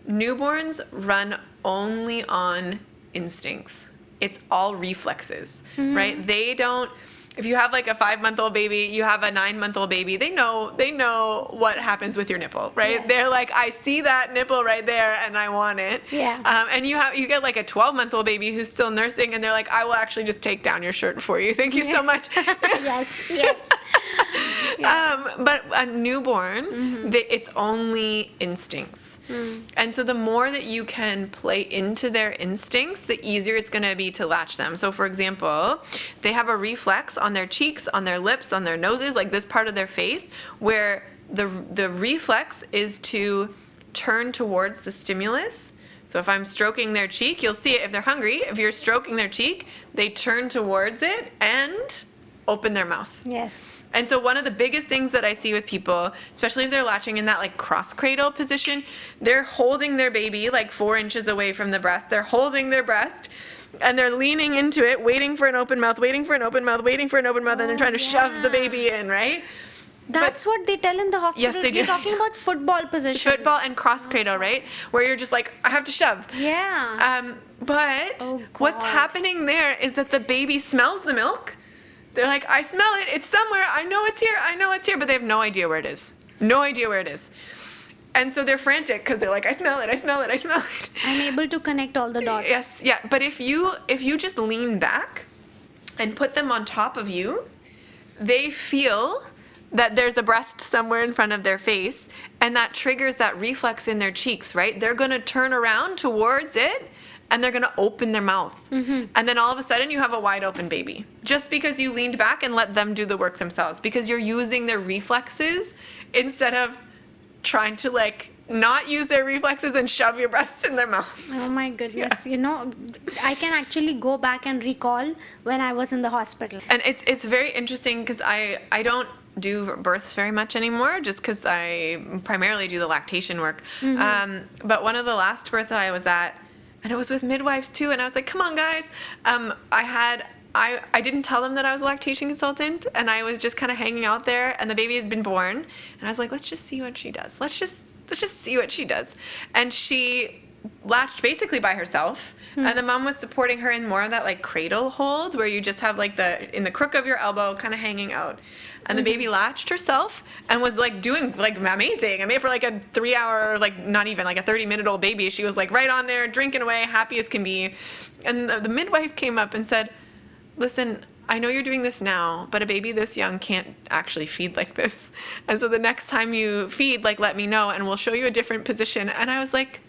newborns run only on instincts. It's all reflexes, right? They don't, if you have like a 5-month-old baby, you have a 9-month-old baby, they know what happens with your nipple, right? Yes. They're like, I see that nipple right there and I want it. Yeah. And you get like a 12-month-old baby who's still nursing and they're like, I will actually just take down your shirt for you. Thank you so much. Yes. But a newborn, it's only instincts. And so the more that you can play into their instincts, the easier it's going to be to latch them. So for example, they have a reflex on their cheeks, on their lips, on their noses, like this part of their face, where the reflex is to turn towards the stimulus. So if I'm stroking their cheek, you'll see it if they're hungry. If you're stroking their cheek, they turn towards it and open their mouth. Yes. And so one of the biggest things that I see with people, especially if they're latching in that like cross cradle position, they're holding their baby like 4 inches away from the breast. They're holding their breast and they're leaning into it, waiting for an open mouth, waiting for an open mouth, waiting for an open mouth, and then trying to shove the baby in, right? That's what they tell in the hospital. Yes, they do. You're talking about football position. Football and cross cradle, right? Where you're just like, I have to shove. Yeah. But what's God. happening there is that the baby smells the milk. They're like, I smell it. It's somewhere. I know it's here. But they have no idea where it is. And so they're frantic because they're like, I smell it. I'm able to connect all the dots. Yes, yeah. But if you just lean back and put them on top of you, they feel that there's a breast somewhere in front of their face, and that triggers that reflex in their cheeks, right? They're going to turn around towards it, and they're going to open their mouth. And then all of a sudden, you have a wide open baby. Just because you leaned back and let them do the work themselves. Because you're using their reflexes instead of trying to, like, not use their reflexes and shove your breasts in their mouth. Oh my goodness. You know, I can actually go back and recall when I was in the hospital. And it's very interesting because I don't do births very much anymore just because I primarily do the lactation work. But one of the last births I was at, and it was with midwives too, and I was like, come on guys. I didn't tell them that I was a lactation consultant, and I was just kind of hanging out there, and the baby had been born, and I was like, let's just see what she does. Let's just see what she does. And she latched basically by herself, and the mom was supporting her in more of that like cradle hold where you just have like in the crook of your elbow kind of hanging out. And the baby latched herself and was like doing like amazing. I mean, for like a 3-hour, like not even like a 30-minute-old baby, she was like right on there, drinking away, happy as can be. And the midwife came up and said, listen, I know you're doing this now, but a baby this young can't actually feed like this. And so the next time you feed, like, let me know and we'll show you a different position. And I was like,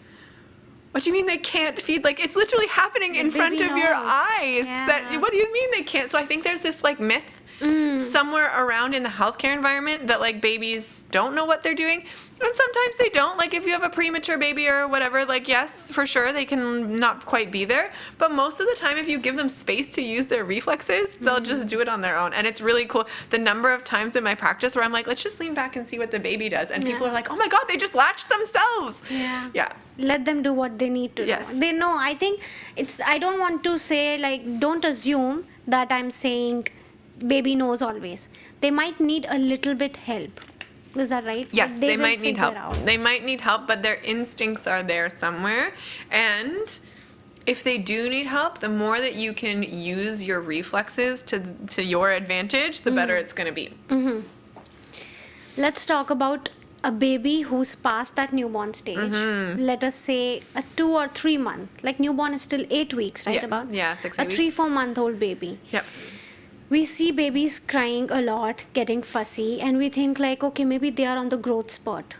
what do you mean they can't feed? Like, it's literally happening in front of your eyes. Yeah. What do you mean they can't? So I think there's this like myth somewhere around in the healthcare environment that like babies don't know what they're doing. And sometimes they don't. Like if you have a premature baby or whatever, like yes, for sure, they can not quite be there. But most of the time, if you give them space to use their reflexes, they'll just do it on their own. And it's really cool. The number of times in my practice where I'm like, let's just lean back and see what the baby does. And people are like, oh my God, they just latched themselves. Yeah. Let them do what they need to do. They know. I think I don't want to say like, don't assume that I'm saying baby knows always. They might need a little bit help. Is that right? Yes, they might need help. Out. They might need help, but their instincts are there somewhere. And if they do need help, the more that you can use your reflexes to your advantage, the better it's going to be. Let's talk about a baby who's past that newborn stage. Let us say a 2 or 3 month. Like newborn is still 8 weeks, right? Yeah, 6 weeks. A 3-4 month old baby. Yep. We see babies crying a lot, getting fussy, and we think like, okay, maybe they are on the growth spurt.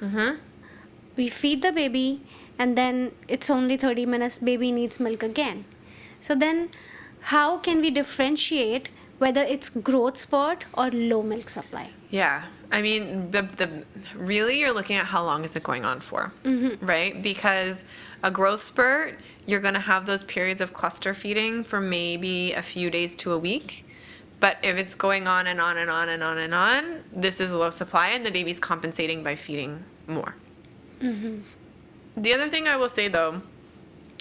We feed the baby, and then it's only 30 minutes, baby needs milk again. So then how can we differentiate whether it's growth spurt or low milk supply? Yeah. I mean, really you're looking at how long is it going on for, right? Because a growth spurt, you're going to have those periods of cluster feeding for maybe a few days to a week. But if it's going on and on and on and on and on, this is a low supply and the baby's compensating by feeding more. The other thing I will say though,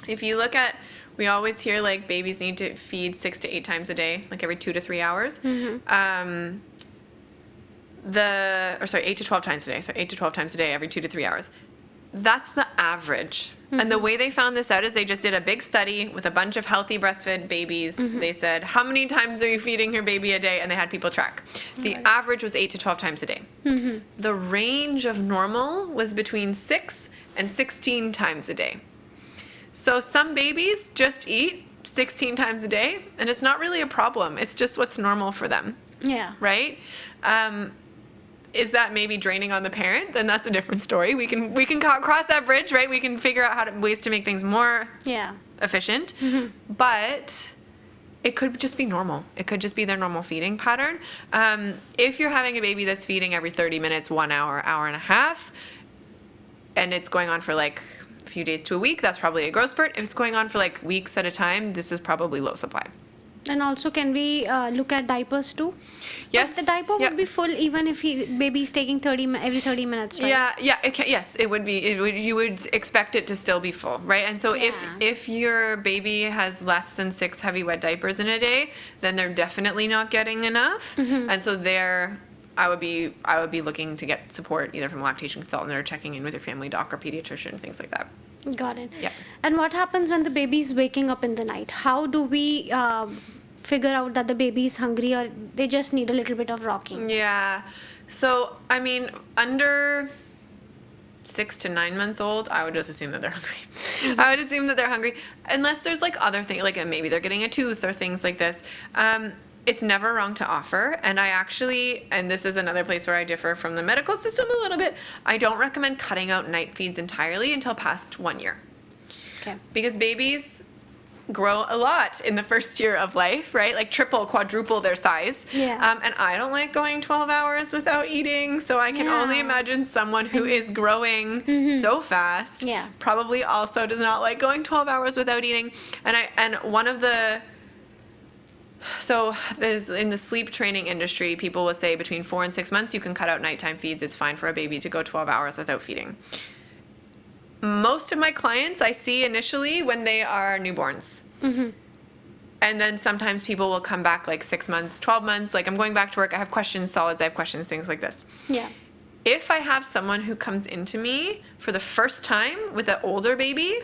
if you look at, we always hear like babies need to feed 6 to 8 times a day, like every 2 to 3 hours. 8 to 12 times a day. So 8 to 12 times a day, every 2 to 3 hours. That's the average. And the way they found this out is they just did a big study with a bunch of healthy breastfed babies. They said, how many times are you feeding your baby a day? And they had people track. The average was 8 to 12 times a day. The range of normal was between 6 and 16 times a day. So some babies just eat 16 times a day, and it's not really a problem. It's just what's normal for them. Yeah. Right? Is that maybe draining on the parent? Then that's a different story. We can cross that bridge, right? We can figure out ways to make things more efficient. But it could just be normal. It could just be their normal feeding pattern. If you're having a baby that's feeding every 30 minutes, 1 hour, hour and a half, and it's going on for like a few days to a week, that's probably a growth spurt. If it's going on for like weeks at a time, this is probably low supply. And also, can we look at diapers too? Yes. But the diaper would be full even if baby's taking every 30 minutes, right? Yeah. Yes, it would be. You would expect it to still be full, right? And so if your baby has less than 6 heavy wet diapers in a day, then they're definitely not getting enough. And so I would be looking to get support either from a lactation consultant or checking in with your family doc or pediatrician, things like that. Got it. Yeah. And what happens when the baby's waking up in the night? How do we figure out that the baby's hungry or they just need a little bit of rocking? Yeah. So, I mean, under 6 to 9 months old, I would just assume that they're hungry. I would assume that they're hungry. Unless there's like other things, like maybe they're getting a tooth or things like this. It's never wrong to offer. And I actually, and this is another place where I differ from the medical system a little bit, I don't recommend cutting out night feeds entirely until past 1 year. Okay. Because babies grow a lot in the first year of life, right? Like triple, quadruple their size. Yeah. And I don't like going 12 hours without eating. So I can only imagine someone who is growing so fast probably also does not like going 12 hours without eating. And one of the, so there's in the sleep training industry, people will say between 4 and 6 months, you can cut out nighttime feeds. It's fine for a baby to go 12 hours without feeding. Most of my clients I see initially when they are newborns. And then sometimes people will come back like 6 months, 12 months, like I'm going back to work, I have questions, solids, I have questions, things like this. Yeah. If I have someone who comes into me for the first time with an older baby,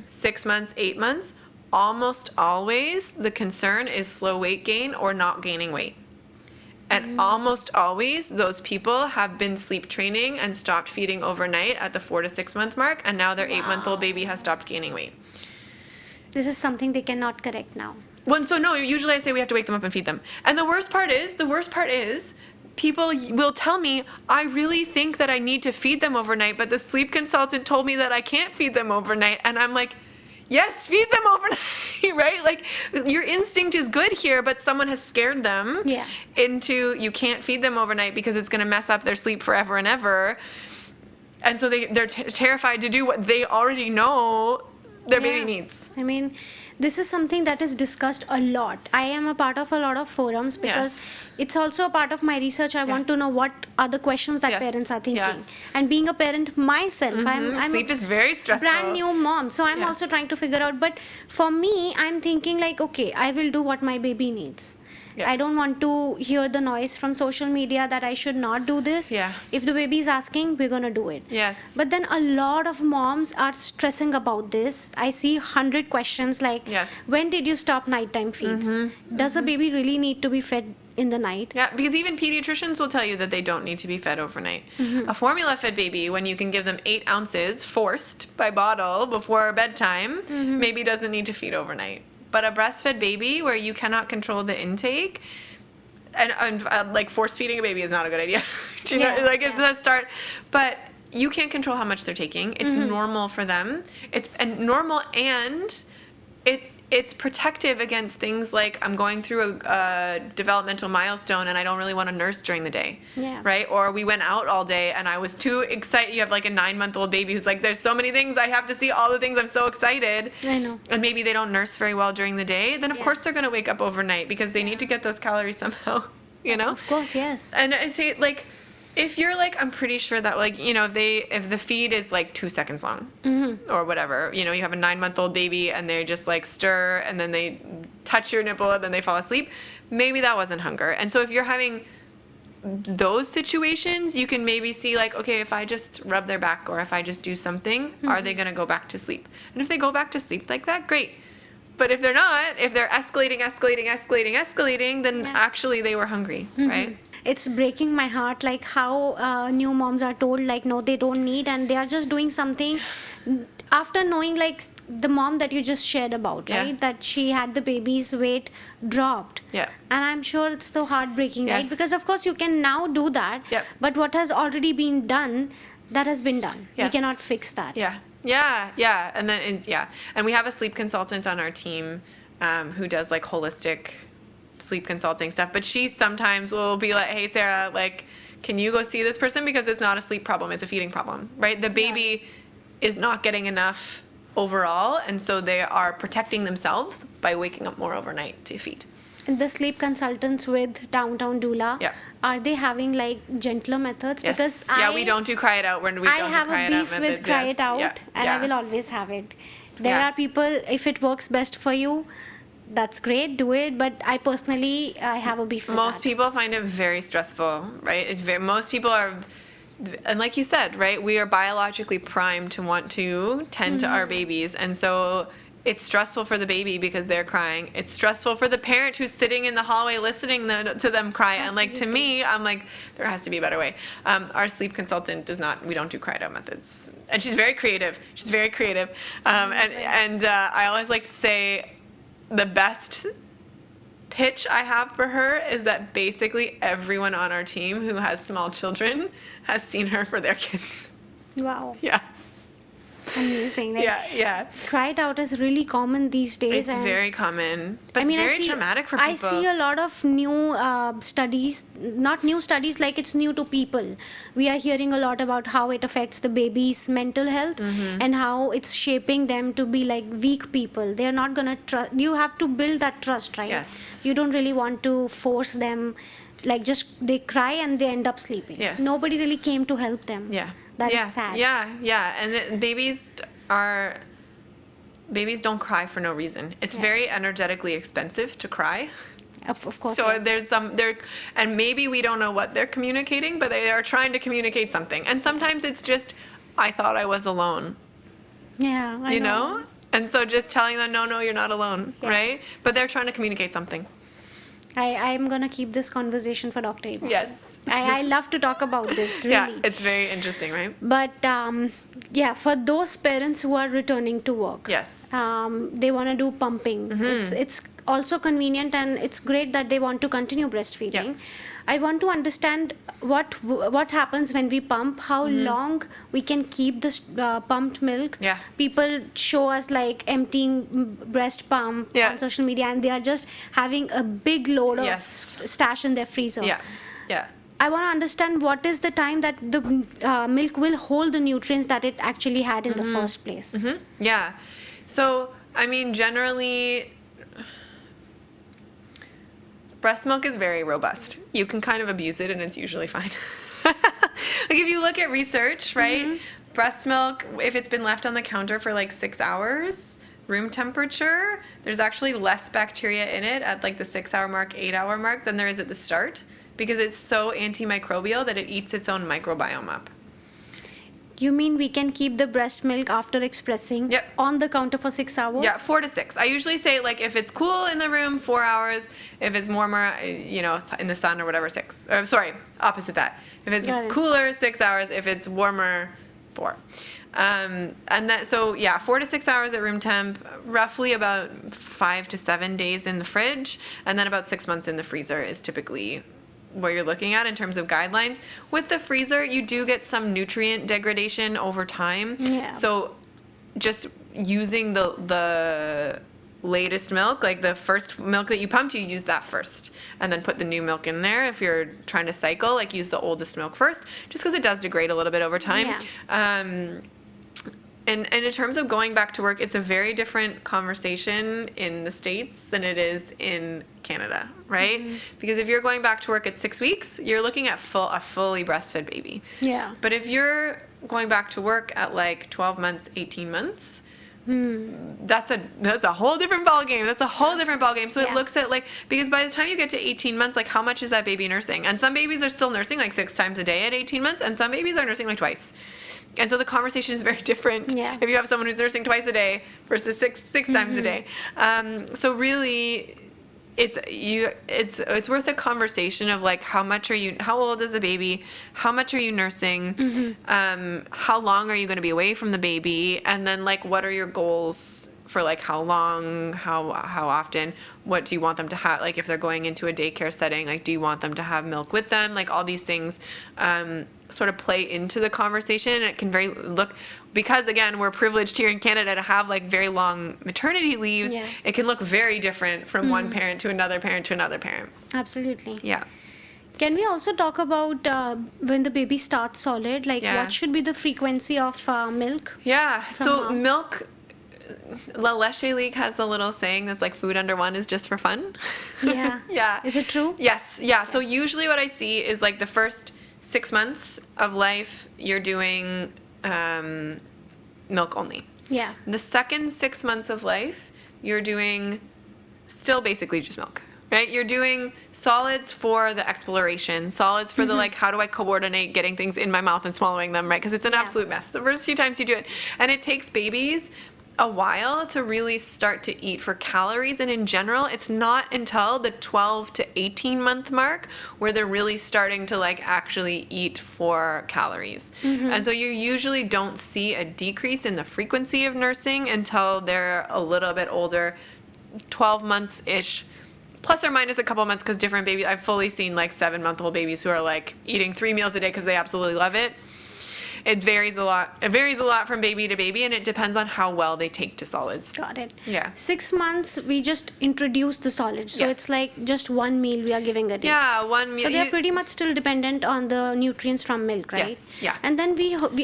6 months, 8 months, almost always the concern is slow weight gain or not gaining weight. And almost always those people have been sleep training and stopped feeding overnight at the 4 to 6 month mark, and now their 8-month-old baby has stopped gaining weight. This is something they cannot correct now. Well, so no, usually I say we have to wake them up and feed them. And the worst part is people will tell me, I really think that I need to feed them overnight, but the sleep consultant told me that I can't feed them overnight. And I'm like, yes, feed them overnight, right? Like your instinct is good here, but someone has scared them into you can't feed them overnight because it's going to mess up their sleep forever and ever. And so they're terrified to do what they already know their baby needs. I mean, this is something that is discussed a lot. I am a part of a lot of forums because it's also a part of my research. I want to know what are the questions that parents are thinking. And being a parent myself, I'm sleep is very stressful. Brand new mom. So I'm also trying to figure out. But for me, I'm thinking like, okay, I will do what my baby needs. I don't want to hear the noise from social media that I should not do this. If the baby is asking, we're going to do it. But then a lot of moms are stressing about this. I see 100 questions like, when did you stop nighttime feeds? Does a baby really need to be fed in the night? Yeah, because even pediatricians will tell you that they don't need to be fed overnight. A formula fed baby, when you can give them 8 ounces forced by bottle before bedtime, maybe doesn't need to feed overnight. But a breastfed baby where you cannot control the intake, and like force feeding a baby is not a good idea. It's a start. But you can't control how much they're taking. It's normal for them. It's normal, and it's protective against things like I'm going through a developmental milestone and I don't really want to nurse during the day, right? Or we went out all day and I was too excited. You have like a 9-month-old baby who's like, there's so many things I have to see, all the things, I'm so excited. I know. And maybe they don't nurse very well during the day. Then of course they're going to wake up overnight because they need to get those calories somehow, you know? Of course, yes. And I say like, if you're like, I'm pretty sure that like, you know, if the feed is like 2 seconds long or whatever, you know, you have a 9-month-old baby and they just like stir and then they touch your nipple and then they fall asleep, maybe that wasn't hunger. And so if you're having those situations, you can maybe see like, okay, if I just rub their back or if I just do something, are they going to go back to sleep? And if they go back to sleep like that, great. But if they're not, if they're escalating, then actually they were hungry, right? It's breaking my heart, like how new moms are told, like, no, they don't need, and they are just doing something after knowing, like, the mom that you just shared about, right? That she had the baby's weight dropped. Yeah. And I'm sure it's so heartbreaking, right? Yes. Because, of course, you can now do that, but what has already been done, that has been done. Yes. We cannot fix that. Yeah. And then, and we have a sleep consultant on our team who does, like, holistic sleep consulting stuff, but she sometimes will be like, hey, Sarah, like, can you go see this person? Because it's not a sleep problem, it's a feeding problem, right? The baby is not getting enough overall, and so they are protecting themselves by waking up more overnight to feed. And the sleep consultants with Downtown Doula, are they having, like, gentler methods? Yes. Because we don't do cry it out. I have a beef with cry it out, and I will always have it. There are people, if it works best for you, that's great, do it. But I personally, I have a beef with Most that. people find it very stressful, right? Most people are, and like you said, right, we are biologically primed to want to tend to our babies. And so it's stressful for the baby because they're crying. It's stressful for the parent who's sitting in the hallway listening to them cry. Absolutely. And like, to me, I'm like, there has to be a better way. Our sleep consultant we don't do cry it out methods. And she's very creative. And I always like to say the best pitch I have for her is that basically everyone on our team who has small children has seen her for their kids. Wow. Yeah. Amazing. Like, Yeah. Cry it out is really common these days. It's very common, but it's very traumatic for people. I see a lot of new studies, not new studies, like it's new to people. We are hearing a lot about how it affects the baby's mental health and how it's shaping them to be like weak people. They're not going to trust. You have to build that trust, right? Yes. You don't really want to force them, like just they cry and they end up sleeping. Yes. Nobody really came to help them. Yeah. That is sad. Yeah. And babies don't cry for no reason. It's very energetically expensive to cry. Of course. So yes. and maybe we don't know what they're communicating, but they are trying to communicate something. And sometimes it's just, I thought I was alone. Yeah, I know. And so just telling them, no, you're not alone, right? But they're trying to communicate something. I'm going to keep this conversation for Dr. Eva. Yes. I love to talk about this, really. Yeah, it's very interesting, right? But, for those parents who are returning to work. Yes. They want to do pumping. It's also convenient, and it's great that they want to continue breastfeeding. Yeah. I want to understand what happens when we pump, how long we can keep this pumped milk. Yeah. People show us like emptying breast pump on social media, and they are just having a big load of stash in their freezer. Yeah. I want to understand what is the time that the milk will hold the nutrients that it actually had in the first place. Yeah. So, I mean, generally, breast milk is very robust. You can kind of abuse it and it's usually fine. Like if you look at research, right? Breast milk, if it's been left on the counter for like 6 hours, room temperature, there's actually less bacteria in it at like the 6-hour mark, 8-hour mark than there is at the start, because it's so antimicrobial that it eats its own microbiome up. You mean we can keep the breast milk after expressing on the counter for 6 hours? Yeah, 4 to 6. I usually say, like, if it's cool in the room, 4 hours. If it's warmer, in the sun or whatever, 6. Opposite that. If it's cooler, 6 hours. If it's warmer, 4. 4 to 6 hours at room temp, roughly about 5 to 7 days in the fridge, and then about 6 months in the freezer is typically what you're looking at in terms of guidelines. With the freezer, you do get some nutrient degradation over time. Yeah. So just using the latest milk, like the first milk that you pumped, you use that first, and then put the new milk in there. If you're trying to cycle, like use the oldest milk first, just because it does degrade a little bit over time. Yeah. And in terms of going back to work, it's a very different conversation in the States than it is in Canada, right? Because if you're going back to work at 6 weeks, you're looking at a fully breastfed baby. Yeah. But if you're going back to work at like 12 months, 18 months, that's a whole different ballgame. That's a whole different ballgame. So it Yeah. looks at like, because by the time you get to 18 months, like how much is that baby nursing? And some babies are still nursing like 6 times a day at 18 months, and some babies are nursing like twice. And so the conversation is very different Yeah. if you have someone who's nursing twice a day versus six times a day. So really, it's worth a conversation of like how old is the baby, how much are you nursing, how long are you going to be away from the baby, and then like what are your goals for like how long, how often, what do you want them to have, like if they're going into a daycare setting, like do you want them to have milk with them, like all these things sort of play into the conversation. And it can because again we're privileged here in Canada to have like very long maternity leaves. Yeah. It can look very different from one parent to another parent to another parent. Absolutely. Yeah. Can we also talk about when the baby starts solid? Like, Yeah. what should be the frequency of milk? Yeah. So mom? milk, La Leche League has a little saying that's like food under one is just for fun. Yeah. Yeah. Is it true? Yes. Yeah. So usually what I see is like the first 6 months of life, you're doing milk only. Yeah. The second 6 months of life, you're doing still basically just milk, right? You're doing solids for the exploration, solids for the like, how do I coordinate getting things in my mouth and swallowing them, right? Because it's an absolute mess the first few times you do it. And it takes babies a while to really start to eat for calories, and in general it's not until the 12 to 18 month mark where they're really starting to like actually eat for calories. And so you usually don't see a decrease in the frequency of nursing until they're a little bit older, 12 months ish, plus or minus a couple months, because different babies, I've fully seen like 7-month-old babies who are like eating 3 meals a day because they absolutely love it. It varies a lot. It varies a lot from baby to baby, and it depends on how well they take to solids. Got it. Yeah. 6 months, we just introduce the solids. So Yes. it's like just one meal we are giving a day. Yeah, one meal. So they're pretty much still dependent on the nutrients from milk, right? Yes, yeah. And then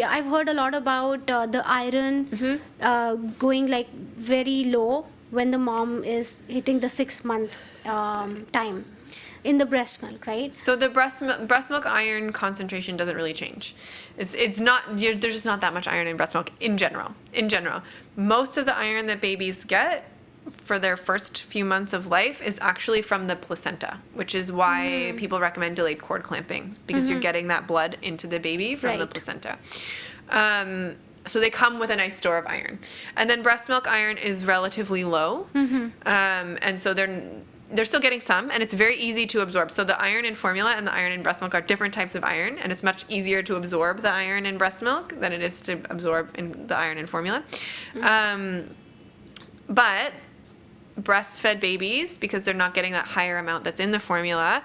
I've heard a lot about the iron going like very low when the mom is hitting the 6 month time in the breast milk, right? So the breast milk iron concentration doesn't really change. It's not, there's just not that much iron in breast milk in general. In general, most of the iron that babies get for their first few months of life is actually from the placenta, which is why people recommend delayed cord clamping, because you're getting that blood into the baby from the Right. placenta. So they come with a nice store of iron. And then breast milk iron is relatively low. And so they're still getting some, and it's very easy to absorb. So the iron in formula and the iron in breast milk are different types of iron, and it's much easier to absorb the iron in breast milk than it is to absorb the iron in formula. But breastfed babies, because they're not getting that higher amount that's in the formula,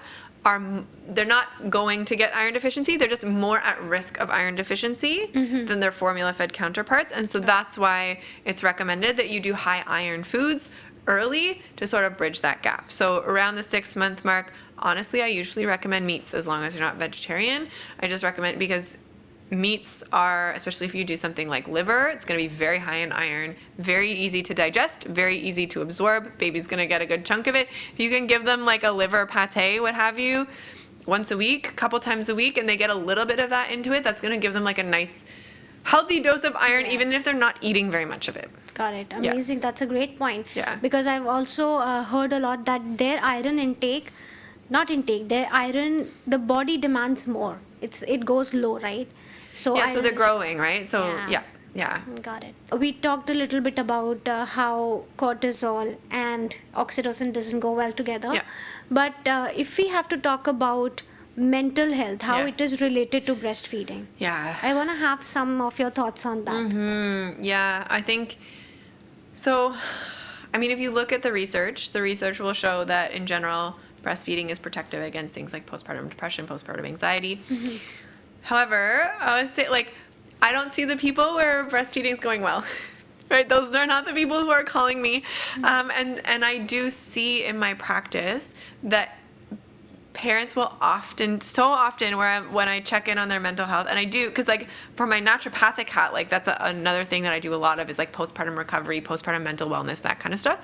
they're not going to get iron deficiency. They're just more at risk of iron deficiency than their formula-fed counterparts. And so that's why it's recommended that you do high iron foods early to sort of bridge that gap. So around the 6 month mark, honestly, I usually recommend meats as long as you're not vegetarian. I just recommend, because meats are, especially if you do something like liver, it's going to be very high in iron, very easy to digest, very easy to absorb. Baby's going to get a good chunk of it. If you can give them like a liver pate, what have you, once a week, a couple times a week, and they get a little bit of that into it, that's going to give them like a nice healthy dose of iron, even if they're not eating very much of it. Got it. Yeah. Amazing. That's a great point. Yeah. Because I've also heard a lot that their iron intake, their iron, the body demands more. It goes low, right? So Yeah, so they're iron is- growing, right? So yeah. Got it. We talked a little bit about how cortisol and oxytocin doesn't go well together. Yeah. But if we have to talk about mental health, how Yeah. it is related to breastfeeding, Yeah. I want to have some of your thoughts on that. Yeah, I think so. I mean, if you look at the research will show that in general, breastfeeding is protective against things like postpartum depression, postpartum anxiety. However, I would say, like, I don't see the people where breastfeeding is going well. Right? They're not the people who are calling me. And I do see in my practice that parents will so often when I check in on their mental health, and I do, because like for my naturopathic hat, like that's another thing that I do a lot of is like postpartum recovery, postpartum mental wellness, that kind of stuff.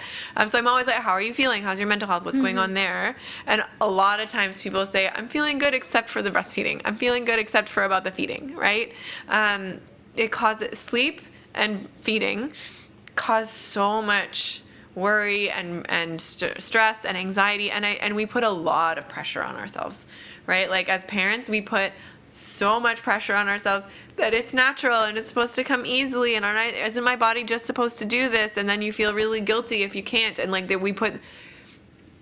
So I'm always like, how are you feeling? How's your mental health? What's going on there? And a lot of times people say, I'm feeling good except for the breastfeeding. I'm feeling good except for about the feeding, right? It causes sleep and feeding cause so much worry and stress and anxiety, and we put a lot of pressure on ourselves, right? Like as parents, we put so much pressure on ourselves that it's natural and it's supposed to come easily, and isn't my body just supposed to do this? And then you feel really guilty if you can't, and like that we put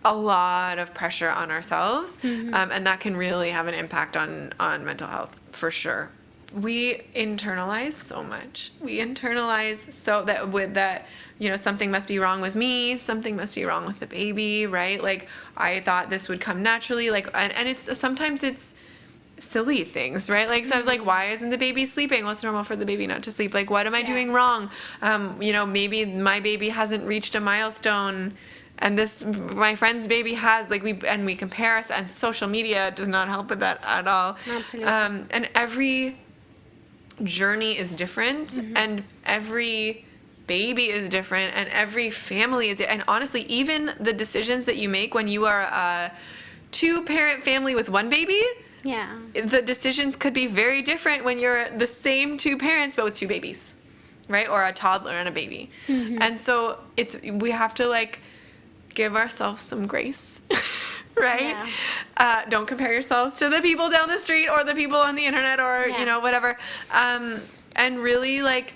a lot of pressure on ourselves, and that can really have an impact on mental health for sure. We internalize so much. We internalize so that with that, something must be wrong with me, something must be wrong with the baby, right? Like I thought this would come naturally, like, and it's sometimes it's silly things, right? Like, so I was like, why isn't the baby sleeping? Well, it's normal for the baby not to sleep. Like, what am I doing wrong? Maybe my baby hasn't reached a milestone, and my friend's baby has. Like, we compare us, and social media does not help with that at all. Absolutely. And every journey is different, and every baby is different, and every family is, and honestly, even the decisions that you make when you are a 2-parent family with 1 baby, the decisions could be very different when you're the same 2 parents but with 2 babies, right? Or a toddler and a baby. And so we have to like give ourselves some grace, right? Don't compare yourselves to the people down the street or the people on the internet or whatever, and really like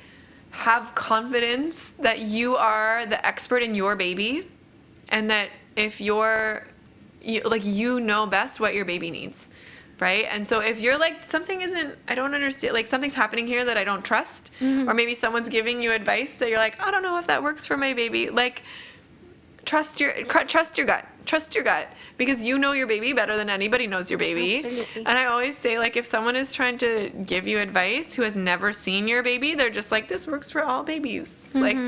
have confidence that you are the expert in your baby, and that if you know best what your baby needs. Right? And so if you're like, I don't understand, like something's happening here that I don't trust, or maybe someone's giving you advice that you're like, I don't know if that works for my baby. Like, trust your gut, because you know your baby better than anybody knows your baby. Absolutely. And I always say, like, if someone is trying to give you advice who has never seen your baby, they're just like, this works for all babies. Like,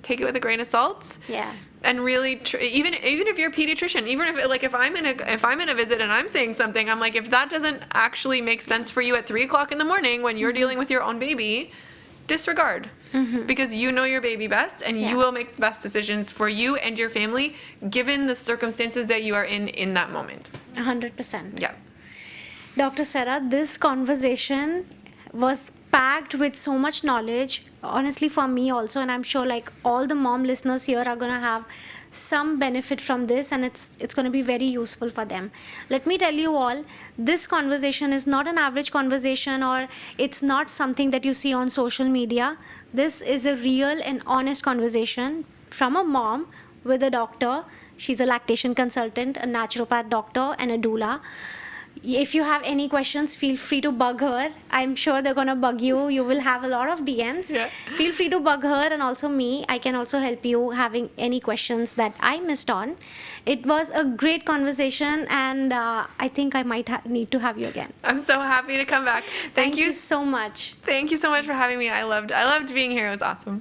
take it with a grain of salt. Yeah. And really, even if you're a pediatrician, even if I'm in a visit and I'm saying something, I'm like, if that doesn't actually make sense for you at 3:00 in the morning when you're dealing with your own baby, disregard, because you know your baby best, and you will make the best decisions for you and your family, given the circumstances that you are in that moment. 100%. Yeah. Dr. Sarah, this conversation was packed with so much knowledge, honestly, for me also, and I'm sure like all the mom listeners here are going to have some benefit from this, and it's going to be very useful for them. Let me tell you all, this conversation is not an average conversation, or it's not something that you see on social media. This is a real and honest conversation from a mom with a doctor. She's a lactation consultant, a naturopath doctor, and a doula. If you have any questions, feel free to bug her. I'm sure they're going to bug you. You will have a lot of DMs. Yeah. Feel free to bug her, and also me. I can also help you having any questions that I missed on. It was a great conversation, and I think I might need to have you again. I'm so happy to come back. Thank you so much. Thank you so much for having me. I loved being here. It was awesome.